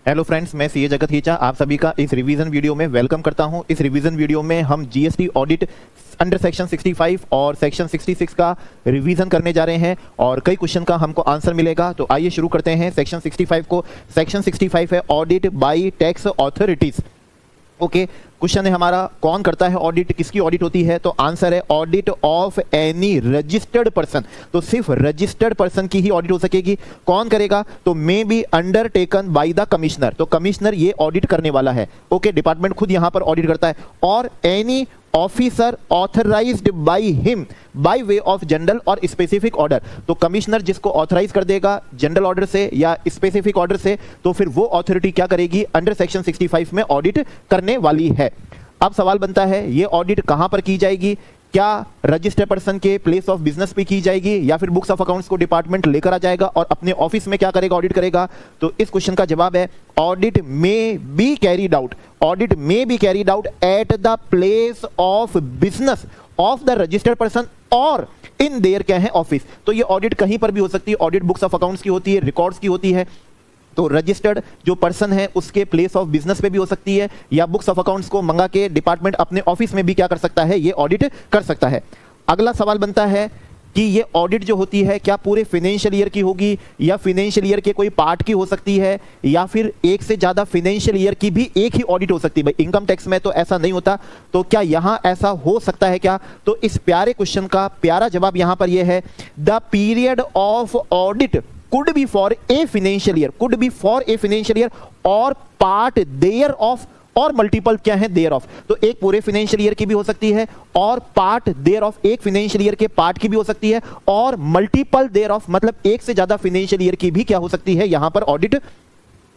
Hello friends, मैं CA जगत हीचा आप सभी का इस रिवीजन वीडियो में वेलकम करता हूं। इस रिवीजन वीडियो में हम जीएसटी ऑडिट अंडर सेक्शन 65 और सेक्शन 66 का रिवीजन करने जा रहे हैं और कई क्वेश्चन का हमको आंसर मिलेगा। तो आइए शुरू करते हैं सेक्शन 65 को। सेक्शन 65 है audit bye tax authorities. Okay, question है हमारा, कौन करता है ऑडिट, किसकी ऑडिट होती है? तो आंसर है audit of any registered person. तो सिर्फ रजिस्टर्ड पर्सन की ही ऑडिट हो सकेगी। कौन करेगा? तो may be undertaken by the commissioner. तो कमिश्नर ये ऑडिट करने वाला है। ओके, डिपार्टमेंट खुद यहां पर ऑडिट करता है। और any officer authorised by him by way of general और स्पेसिफिक ऑर्डर। तो कमिश्नर जिसको ऑथराइज कर देगा जनरल ऑर्डर से या स्पेसिफिक ऑर्डर से, तो फिर वो अथॉरिटी क्या करेगी? अंडर सेक्शन 65 में ऑडिट करने वाली है। अब सवाल बनता है, ये ऑडिट कहां पर की जाएगी? क्या रजिस्टर्ड पर्सन के प्लेस ऑफ बिजनेस पे की जाएगी या फिर बुक्स ऑफ अकाउंट्स को डिपार्टमेंट लेकर आ जाएगा और अपने ऑफिस में क्या करेगा? ऑडिट करेगा। तो इस क्वेश्चन का जवाब है audit may be carried out. Audit may be carried out at the place of business of the registered person और इन देयर क्या है ऑफिस। तो ये ऑडिट कहीं पर भी हो सकती है। ऑडिट बुक्स ऑफ अकाउंट्स की होती है, रिकॉर्ड्स की होती है। तो रजिस्टर्ड जो पर्सन है उसके प्लेस ऑफ बिजनेस पे भी हो सकती है या बुक्स ऑफ अकाउंट्स को मंगा के डिपार्टमेंट अपने ऑफिस में भी क्या कर सकता है? ये ऑडिट कर सकता है। अगला सवाल बनता है कि ये ऑडिट जो होती है क्या पूरे फाइनेंशियल ईयर की होगी या फाइनेंशियल ईयर के कोई पार्ट की हो सकती है या फिर एक से ज्यादा फाइनेंशियल ईयर की भी एक ही ऑडिट हो सकती है? भाई इनकम टैक्स में तो ऐसा नहीं होता, तो क्या यहां ऐसा हो सकता है क्या? तो इस प्यारे क्वेश्चन का प्यारा जवाब यहां पर यह है, the period of audit could be for a financial year, could be for a financial year or part thereof और मल्टीपल क्या है? Thereof. तो एक पूरे फाइनेंशियल ईयर की भी हो सकती है और पार्ट देयर ऑफ, एक फाइनेंशियल ईयर के पार्ट की भी हो सकती है और मल्टीपल देयर ऑफ मतलब एक से ज्यादा फाइनेंशियल ईयर की भी क्या हो सकती है? यहां पर ऑडिट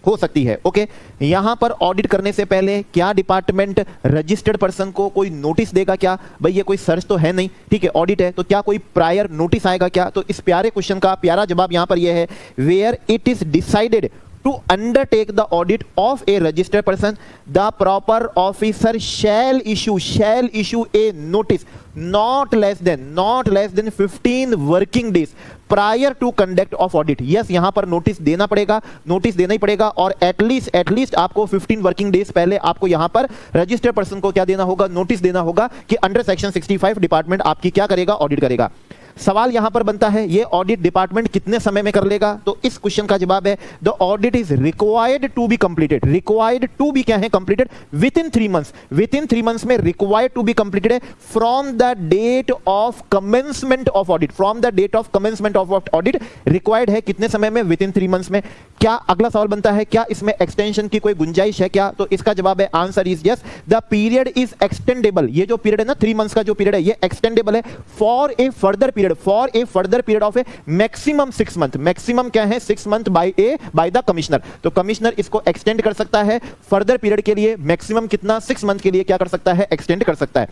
हो सकती है। ओके, यहां पर ऑडिट करने से पहले क्या डिपार्टमेंट रजिस्टर्ड पर्सन को कोई नोटिस देगा क्या? भाई ये कोई सर्च तो है नहीं, ठीक है, ऑडिट है, तो क्या कोई प्रायर नोटिस आएगा क्या? तो इस प्यारे क्वेश्चन का प्यारा जवाब यहां पर यह है, where it is decided to undertake the audit of a registered person, the proper officer shall issue a notice not less than 15 working days prior to conduct of audit. yes, यहां पर notice देना पड़ेगा, notice देना ही पड़ेगा और at least आपको 15 working days पहले आपको यहां पर रजिस्टर्ड पर्सन को क्या देना होगा? नोटिस देना होगा कि अंडर सेक्शन 65 डिपार्टमेंट आपकी क्या करेगा? ऑडिट करेगा। सवाल यहां पर बनता है, ये ऑडिट डिपार्टमेंट कितने समय में कर लेगा? तो इस क्वेश्चन का जवाब है, the audit is required to be completed. Required to be क्या है? Completed within 3 months. Within 3 months में रिक्वायर्ड टू बी कंप्लीटेड है from the date of commencement of audit. From the date of commencement of audit required है कितने समय में? With in 3 months में। क्या अगला सवाल बनता है, क्या इसमें एक्सटेंशन की कोई गुंजाइश है क्या? तो इसका जवाब है, answer is yes, the period is extendable. ये जो पीरियड है ना 3 मंथ्स का जो पीरियड है ये एक्सटेंडेबल है for a further period of A maximum 6 month. Maximum क्या है? 6 मंथ बाय द कमिश्नर। तो कमिश्नर इसको एक्सटेंड कर सकता है फर्दर पीरियड के लिए। मैक्सिमम कितना? 6 मंथ के लिए क्या कर सकता है? एक्सटेंड कर सकता है।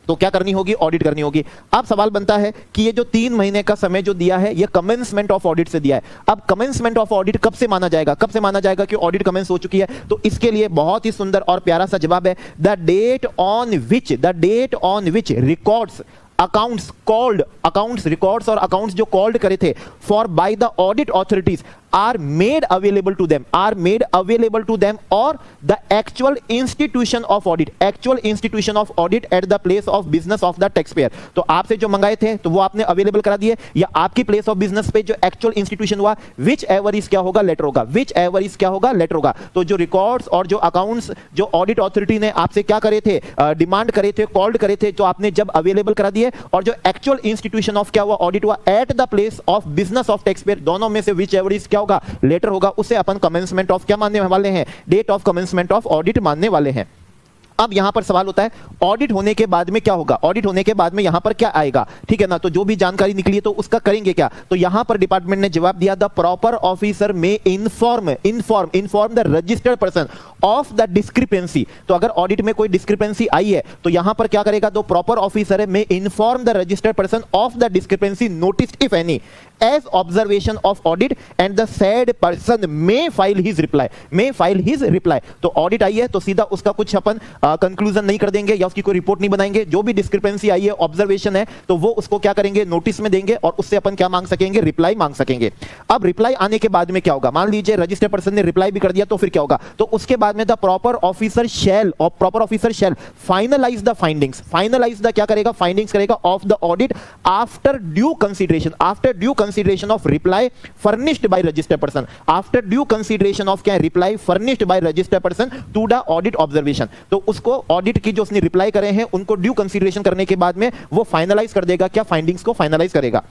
तो क्या करनी होगी? ऑडिट करनी होगी। अब सवाल बनता है कि ये जो 3 महीने का समय जो दिया है ये कमेंसमेंट ऑफ ऑडिट से दिया है। अब कमेंसमेंट ऑफ ऑडिट कब से माना जाएगा? कब से माना जाएगा कि ऑडिट कमेंस हो चुकी है? तो इसके लिए बहुत ही सुंदर और प्यारा सा जवाब है, the date on which records accounts called, accounts records और अकाउंट्स जो कॉल्ड करे थे for by the audit authorities are made available to them or the actual institution of audit at the place of business of the taxpayer। तो आपसे जो मंगाए थे तो वो आपने अवेलेबल करा दिए या आपकी प्लेस ऑफ बिजनेस पे जो एक्चुअल इंस्टीट्यूशन हुआ, विच एवर इज क्या होगा? लेटर होगा। तो जो रिकॉर्ड्स और जो अकाउंट्स जो ऑडिट ऑथोरिटी ने आपसे क्या करे थे? डिमांड करे थे, कॉल्ड करे थे, जो आपने जब अवेलेबल करा दिए और जो एक्चुअल इंस्टीट्यूशन ऑफ क्या हुआ? ऑडिट हुआ at the place of business of taxpayer, दोनों में से विच एवर इज क्या होगा? लेटर होगा। उसे अपन कमेंसमेंट ऑफ क्या मानने वाले हैं? Date of commencement of audit मानने वाले हैं। अब यहां पर सवाल होता है, ऑडिट होने के बाद में क्या होगा? ऑडिट होने के बाद में यहां पर क्या आएगा? ठीक है ना, तो जो भी जानकारी निकली है तो उसका करेंगे क्या? तो यहां पर डिपार्टमेंट ने जवाब दिया, द प्रॉपर ऑफिसर में inform the registered person of the discrepancy. तो अगर ऑडिट में कोई डिस्क्रिपेंसी आई है तो यहां पर क्या करेगा? तो प्रॉपर ऑफिसर में inform the registered person of the discrepancy noticed if any as observation of audit and the said person may file his reply. तो ऑडिट आई है तो सीधा उसका कुछ अपन कंक्लूजन नहीं कर देंगे या उसकी कोई रिपोर्ट नहीं बनाएंगे, जो भी डिस्क्रिपेंसी आई है, ऑब्जर्वेशन है, तो वो उसको क्या करेंगे, नोटिस में देंगे और उससे अपन क्या मांग सकेंगे, रिप्लाई मांग सकेंगे। अब रिप्लाई आने के बाद में क्या होगा, मान लीजिए रजिस्टर्ड पर्सन ने रिप्लाई भी कर दिया तो फिर क्या होगा, तो उसके बाद में the proper officer shall finalise the findings, finalise the क्या करेगा, फाइंडिंग्स करेगा of the audit after due consideration of reply furnished by registered person, after due consideration of क्या, reply furnished by registered person to the audit observation. तो उसको audit की जो उसने reply करे हैं उनको ड्यू कंसीडरेशन करने के बाद में वो फाइनलाइज कर देगा, क्या, फाइंडिंग्स को फाइनलाइज करेगा।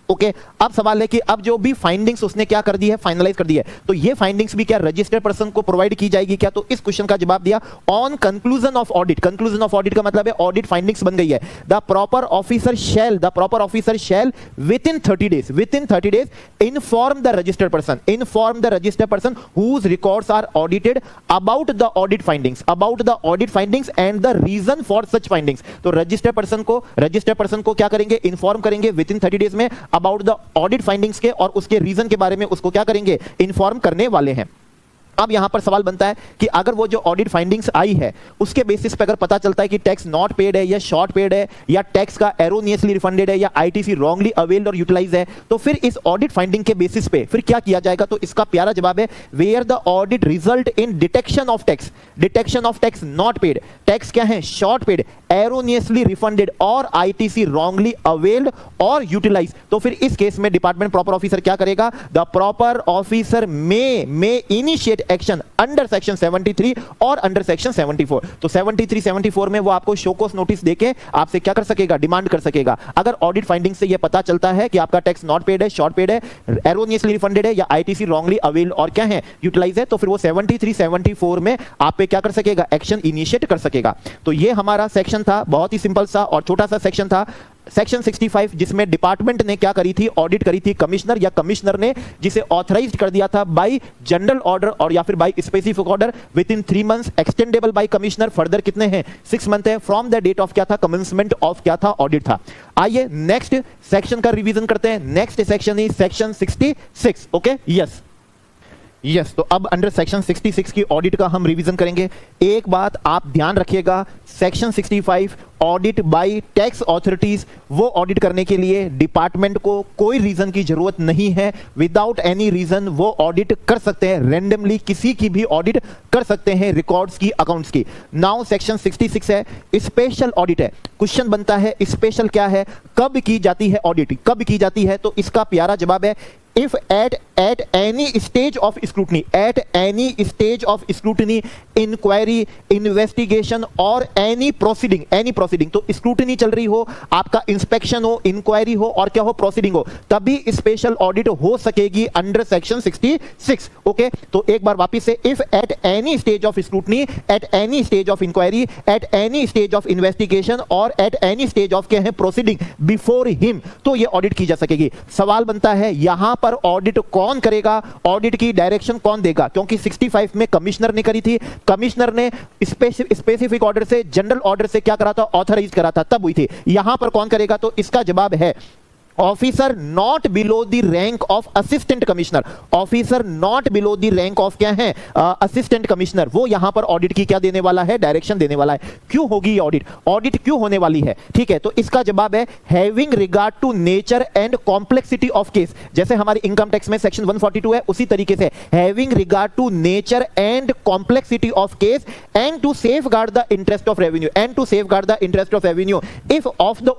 ओके, अब सवाल है कि अब जो भी फाइंडिंग्स उसने क्या कर दी है, फाइनलाइज कर दी है, तो ये फाइंडिंग्स भी क्या रजिस्टर्ड पर्सन को प्रोवाइड की जाएगी क्या, तो इस क्वेश्चन का जवाब दिया on conclusion of audit. Conclusion of audit का मतलब है ऑडिट फाइंडिंग्स बन गई है, the proper officer shell with in 30 days inform the registered person whose records are audited about the audit findings and the reason for such findings। तो registered person को क्या करेंगे, इन्फॉर्म करेंगे विद इन 30 डेज में about the audit findings के, और उसके reason के बारे में उसको क्या करेंगे, इन्फॉर्म करने वाले हैं। अब यहां पर सवाल बनता है कि अगर वो जो ऑडिट फाइंडिंग्स आई है उसके बेसिस पे अगर पता चलता है कि टैक्स नॉट पेड है या शॉर्ट पेड है या टैक्स का एरोनियसली रिफंडेड है या आईटीसी रॉन्गली अवेल्ड और यूटिलाइज है, तो फिर इस ऑडिट फाइंडिंग के बेसिस पे फिर क्या किया जाएगा, तो इसका प्यारा जवाब है where the audit result in detection of tax not paid, tax क्या है, शॉर्ट पेड, एरोनियसली रिफंडेड और आईटीसी रॉन्गली अवेल्ड और यूटिलाइज, तो फिर इस केस में डिपार्टमेंट प्रॉपर ऑफिसर क्या करेगा, the proper officer may initiate action under section 73 और अंडर सेक्शन 74। तो 73 74 में वो आपको शोकोस नोटिस देके आपसे क्या कर सकेगा, डिमांड कर सकेगा। अगर ऑडिट फाइंडिंग से ये पता चलता है कि आपका टैक्स नॉट पेड है, शॉर्ट पेड है, एरोनियसली रिफंडेड है या आईटीसी रॉन्गली अवेल्ड और क्या है, यूटिलाइज है, तो फिर वो 73 74 में आप पे क्या कर सकेगा, एक्शन इनिशिएट कर सकेगा। तो ये हमारा सेक्शन था, बहुत ही सिंपल सा और छोटा सा सेक्शन था, सेक्शन 65, जिसमें डिपार्टमेंट ने क्या करी थी, ऑडिट करी थी कमिश्नर या कमिश्नर ने, जिसे ऑथराइज्ड कर दिया था बाय जनरल ऑर्डर और या फिर by specific order with in 3 months, extendable by commissioner further कितने हैं, 6 मंथ है, फ्रॉम द डेट ऑफ क्या था, कमेंसमेंट ऑफ क्या था, ऑडिट था। आइए नेक्स्ट सेक्शन का रिवीजन करते हैं। Next section is section 66। Okay, yes, तो अब अंडर सेक्शन 66 की ऑडिट का हम रिवीजन करेंगे। एक बात आप ध्यान रखिएगा, section 65 audit bye tax authorities, वो ऑडिट करने के लिए डिपार्टमेंट को कोई रीजन की जरूरत नहीं है, विदाउट एनी रीजन वो ऑडिट कर सकते हैं, रैंडमली किसी की भी ऑडिट कर सकते हैं, रिकॉर्ड्स की, अकाउंट्स की। नाउ सेक्शन 66 है, स्पेशल ऑडिट है। क्वेश्चन बनता है स्पेशल क्या है, कब की जाती है ऑडिट, कब की जाती है, तो इसका प्यारा जवाब है if at any stage of scrutiny, inquiry, investigation or any proceeding, तो स्क्रूटनी चल रही हो, आपका इंस्पेक्शन हो, इंक्वायरी हो और क्या हो, प्रोसीडिंग हो, तभी स्पेशल ऑडिट हो सकेगी अंडर सेक्शन 66। ओके, तो एक बार वापिस से, if at any stage of scrutiny, at any stage of inquiry, at any stage of investigation और at any stage of क्या है, proceeding before him, तो ये ऑडिट की जा सकेगी। सवाल बनता है यहां पर ऑडिट कौन करेगा, ऑडिट की डायरेक्शन कौन देगा, क्योंकि 65 में कमिश्नर ने करी थी, कमिश्नर ने स्पेसिफिक ऑर्डर से, जनरल ऑर्डर से क्या करा था, ऑथराइज करा था, तब हुई थी। यहां पर कौन करेगा, तो इसका जवाब है officer not below the rank of assistant commissioner, officer not below the rank of क्या है, असिस्टेंट कमिश्नर, वो यहां पर ऑडिट की क्या देने वाला है, डायरेक्शन देने वाला है। क्यों होगी ये ऑडिट, ऑडिट क्यों होने वाली है, ठीक है, तो इसका जवाब है having regard to nature and complexity of case, जैसे हमारे इनकम टैक्स में सेक्शन 142 है, उसी तरीके से having regard to nature and complexity of case and to safeguard the interest of revenue, if of the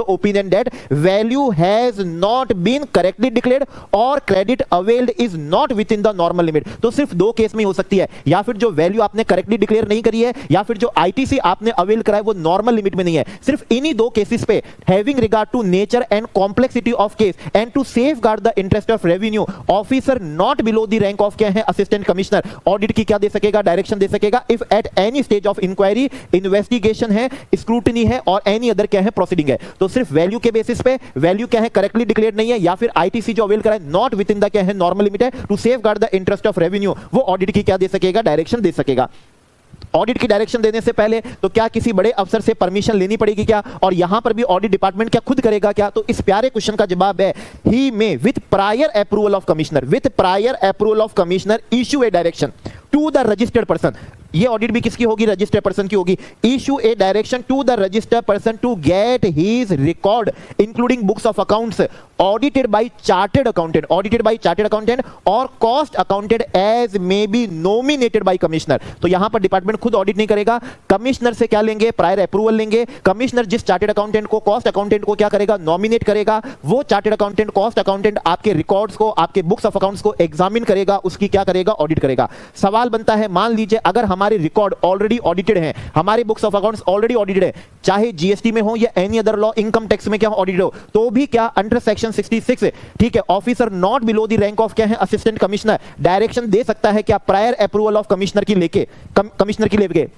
opinion that value has not been correctly declared और credit availed is not within the normal limit। तो सिर्फ दो case में हो सकती है, या फिर जो वैल्यू आपने करेक्टली डिक्लेयर नहीं करी है या फिर जो आईटीसी आपने अवेल करा है वो नॉर्मल लिमिट में नहीं है। सिर्फ इन्हीं दो केसेस पे having regard to nature and complexity of case and to safeguard the interest of revenue, officer not below the rank of क्या है, असिस्टेंट कमिश्नर, ऑडिट की क्या दे सकेगा, डायरेक्शन दे सकेगा। If at any stage of inquiry, investigation है, scrutiny है और एनी अदर क्या है, प्रोसीडिंग है, तो सिर्फ वैल्यू के बेसिस पे, वैल्यू क्या है, करेक्टली डिक्लेयर नहीं है या फिर आईटीसी जो अवेल करा है नॉट विद इन द क्या है, नॉर्मल लिमिट है, to safeguard the interest of revenue, वो ऑडिट की क्या दे सकेगा, डायरेक्शन दे सकेगा। ऑडिट की डायरेक्शन देने से पहले तो क्या किसी बड़े अफसर से परमिशन लेनी पड़ेगी क्या, और यहां पर भी ऑडिट डिपार्टमेंट क्या खुद करेगा क्या, तो इस प्यारे क्वेश्चन का जवाब है he may with prior approval of commissioner, issue a direction to the registered person. ये ऑडिट भी किसकी होगी? रजिस्टर्ड पर्सन की होगी। Issue a direction to the registered person to get his record including books of accounts audited by chartered accountant और cost accountant as may be nominated by commissioner. तो यहां पर डिपार्टमेंट खुद ऑडिट नहीं करेगा, commissioner से क्या लेंगे? प्रायर अप्रूवल लेंगे। कमिश्नर जिस चार्टर्ड अकाउंटेंट को, कॉस्ट अकाउंटेंट को क्या करेगा? नॉमिनेट करेगा। वो चार्टर्ड अकाउंटेंट, कॉस्ट अकाउंटेंट आपके रिकॉर्ड्स को, आपके बुक्स ऑफ अकाउंट्स को एग्जामिन करेगा, उसकी क्या करेगा? ऑडिट करेगा। सवाल बनता है, मान लीजिए अगर हमारे रिकॉर्ड ऑलरेडी ऑडिटेड हैं, हमारे books of accounts already audited है, चाहे जीएसटी में हो या any other law, income tax में क्या ऑडिट हो, तो भी क्या अंडर सेक्शन 66, ठीक है, officer not below the rank of क्या है? असिस्टेंट कमिश्नर, डायरेक्शन दे सकता है क्या? प्रायर अप्रूवल ऑफ कमिश्नर की लेके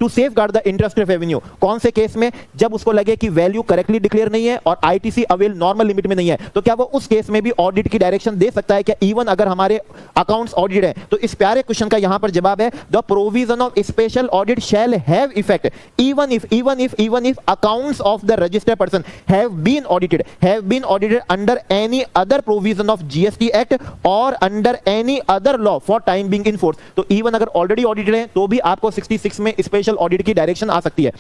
to safeguard the interest of revenue. कौन से केस में? जब उसको लगे कि वैल्यू करेक्टली डिक्लेयर नहीं है और आईटीसी अवेल नॉर्मल लिमिट में नहीं है, तो क्या वो उस केस में भी ऑडिट की डायरेक्शन दे सकता है क्या? इवन अगर हमारे अकाउंट्स ऑडिट है। तो इस प्यारे क्वेश्चन का यहां पर जवाब है, the provision of special audit shall have effect even if accounts of the registered person have been audited under any other provision of GST Act or under any other law for time being in force। तो even अगर already audited है तो भी आपको 66 में special audit की direction आ सकती है।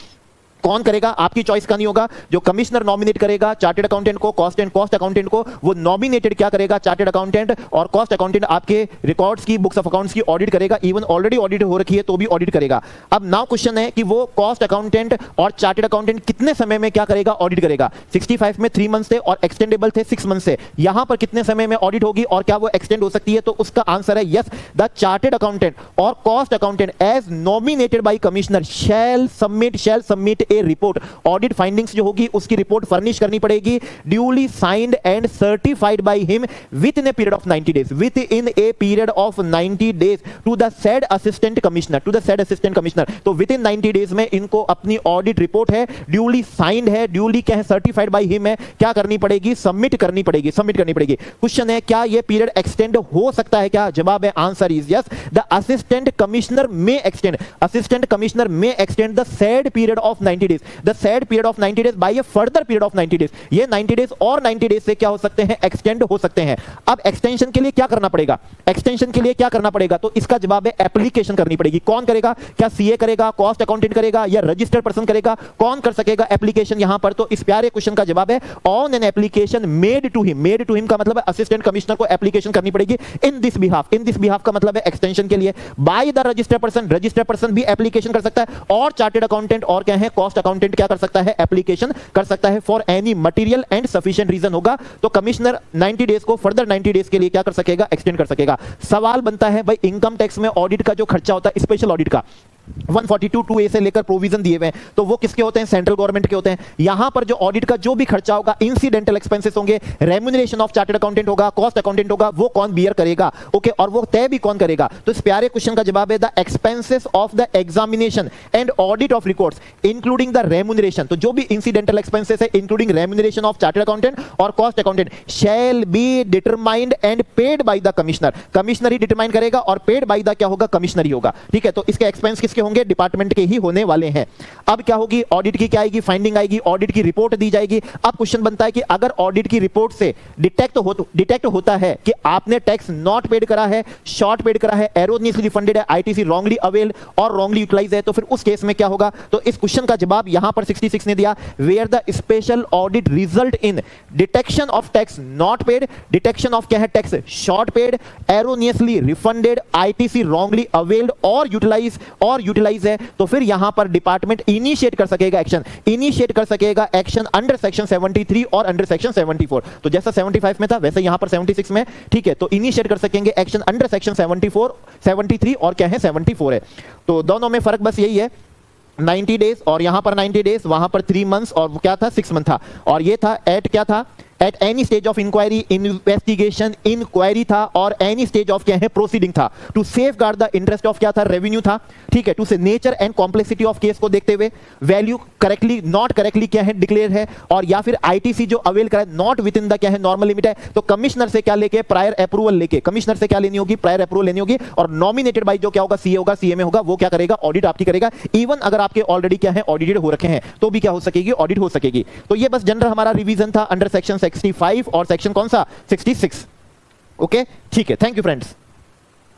कौन करेगा? आपकी चॉइस का नहीं होगा, जो कमिश्नर नॉमिनेट करेगा चार्टर्ड अकाउंटेंट को, कॉस्ट अकाउंटेंट को, वो नॉमिनेटेड क्या करेगा? चार्टर्ड अकाउंटेंट और कॉस्ट अकाउंटेंट आपके रिकॉर्ड्स की, बुक्स ऑफ अकाउंट्स की ऑडिट करेगा। इवन ऑलरेडी ऑडिट हो रखी है तो भी ऑडिट करेगा। अब नाउ क्वेश्चन है कि वो कॉस्ट अकाउंटेंट और चार्टर्ड अकाउंटेंट कितने समय में क्या करेगा? ऑडिट करेगा। 65 में 3 मंथ थे और एक्सटेंडेबल थे 6 मंथ से। यहां पर कितने समय में ऑडिट होगी और क्या वो एक्सटेंड हो सकती है? तो उसका आंसर है यस, द चार्टर्ड अकाउंटेंट और cost accountant as nominated by commissioner shall submit a report. Audit findings जो होगी उसकी रिपोर्ट फर्निश करनी पड़ेगी, duly signed and certified by him within a period of 90 days to the said assistant commissioner. तो within 90 days में इनको अपनी audit report है, ड्यूली साइंड है, ड्यूली क्या है? सर्टिफाइड बाय हिम है, क्या करनी पड़ेगी? सबमिट करनी पड़ेगी। क्वेश्चन है, क्या ये पीरियड एक्सटेंड हो सकता है क्या? जवाब है answer is yes, the assistant commissioner may extend the said period of 90 days, the said period of 90 days by a further period of 90 days. ये 90 डेज और 90 डेज से क्या हो सकते हैं? एक्सटेंड हो सकते हैं। अब एक्सटेंशन के लिए क्या करना पड़ेगा? तो इसका जवाब है एप्लीकेशन करनी पड़ेगी। कौन करेगा? क्या सीए करेगा, कॉस्ट अकाउंटेंट करेगा या रजिस्टर्ड पर्सन करेगा? कौन कर सकेगा एप्लीकेशन यहां पर? तो इस प्यारे क्वेश्चन का जवाब है on an application made to him का मतलब है असिस्टेंट कमिश्नर को एप्लीकेशन करनी पड़ेगी इन दिस बिहाफ का मतलब है एक्सटेंशन के लिए। बाय द रजिस्टर्ड पर्सन भी एप्लीकेशन कर सकता है और चार्टर्ड अकाउंटेंट और क्या है? कॉस्ट अकाउंटेंट क्या कर सकता है? एप्लीकेशन कर सकता है for any material and sufficient reason होगा तो कमिश्नर 90 डेज को फर्दर 90 डेज के लिए क्या कर सकेगा? एक्सटेंड कर सकेगा। सवाल बनता है भाई, इनकम टैक्स में ऑडिट का जो खर्चा होता है, स्पेशल ऑडिट का 142(2)(a) से लेकर प्रोविजन दिए हुए हैं, तो वो किसके होते हैं? सेंट्रल गवर्नमेंट के होते हैं। यहां पर जो ऑडिट का जो भी खर्चा होगा, इंसिडेंटल एक्सपेंसेस होंगे, रेम्यूनरेशन ऑफ चार्टर्ड अकाउंटेंट होगा, कॉस्ट अकाउंटेंट होगा, वो कौन बियर करेगा? ओके, और वो तय भी कौन करेगा? तो इस प्यारे क्वेश्चन का जवाब है the expenses of the examination and audit of records including the remuneration. तो जो भी इंसिडेंटल एक्सपेंसेस है including remuneration of chartered accountant और cost accountant shall be determined and paid by the commissioner ही डिटरमाइन करेगा और पेड बाय द क्या होगा? कमिश्नर ही होगा। ठीक है, तो इसके एक्सपेंस किसके होंगे? डिपार्टमेंट के ही होने वाले हैं। अब क्या होगी? ऑडिट की क्या आएगी? फाइंडिंग आएगी, ऑडिट की रिपोर्ट दी जाएगी। अब क्वेश्चन बनता है कि अगर ऑडिट की रिपोर्ट से डिटेक्ट होता है कि आपने टैक्स नॉट पेड करा है, शॉर्ट पेड करा है, एरोनियसली रिफंडेड है, आईटीसी रॉन्गली अवेल और रॉन्गली यूटिलाइज है, तो फिर उस केस में क्या होगा? तो इस क्वेश्चन का जवाब यहां पर 66 ने दिया, where the special audit result in detection of tax not paid, detection of क्या है? Tax short paid, erroneously refunded, ITC wrongly availed और यूटिलाइज है, तो फिर यहां पर डिपार्टमेंट इनिशिएट कर सकेगा एक्शन अंडर सेक्शन 73 और अंडर सेक्शन 74। तो जैसा 75 में था वैसे यहां पर 76 में। ठीक है, तो इनिशिएट कर सकेंगे एक्शन अंडर सेक्शन 73 और क्या है? 74 है। तो दोनों में फर्क बस यही है, 90 डेज और यहां पर 90 डेज, वहां पर 3 मंथ्स और क्या था? 6 मंथ था। और ये था एट क्या था? At any stage of inquiry, investigation, inquiry था और एनी स्टेज ऑफ क्या है? प्रोसीडिंग था। To safeguard the interest of क्या था? रेवेन्यू था। ठीक है, टू से nature and complexity of case को देखते हुए वैल्यू करेक्टली नॉट करेक्टली क्या है? डिक्लेयर है, और या फिर आईटीसी जो अवेल करा नॉट विद इन द क्या है? नॉर्मल लिमिट है, तो कमिश्नर से क्या लेके? प्रायर अप्रूवल लेके, कमिश्नर से क्या लेनी होगी? प्रायर अप्रूवल लेनी होगी, और नॉमिनेटेड बाय जो क्या होगा? सीए होगा, सीए में होगा, वो क्या करेगा? ऑडिट आपकी करेगा। इवन अगर आपके ऑलरेडी क्या है? ऑडिटेड हो रखे हैं तो भी क्या हो सकेगी? ऑडिट हो सकेगी। तो ये बस जनरल हमारा रिवीजन था अंडर सेक्शन 65 और सेक्शन कौन सा? 66। ओके, ठीक है, थैंक यू फ्रेंड्स।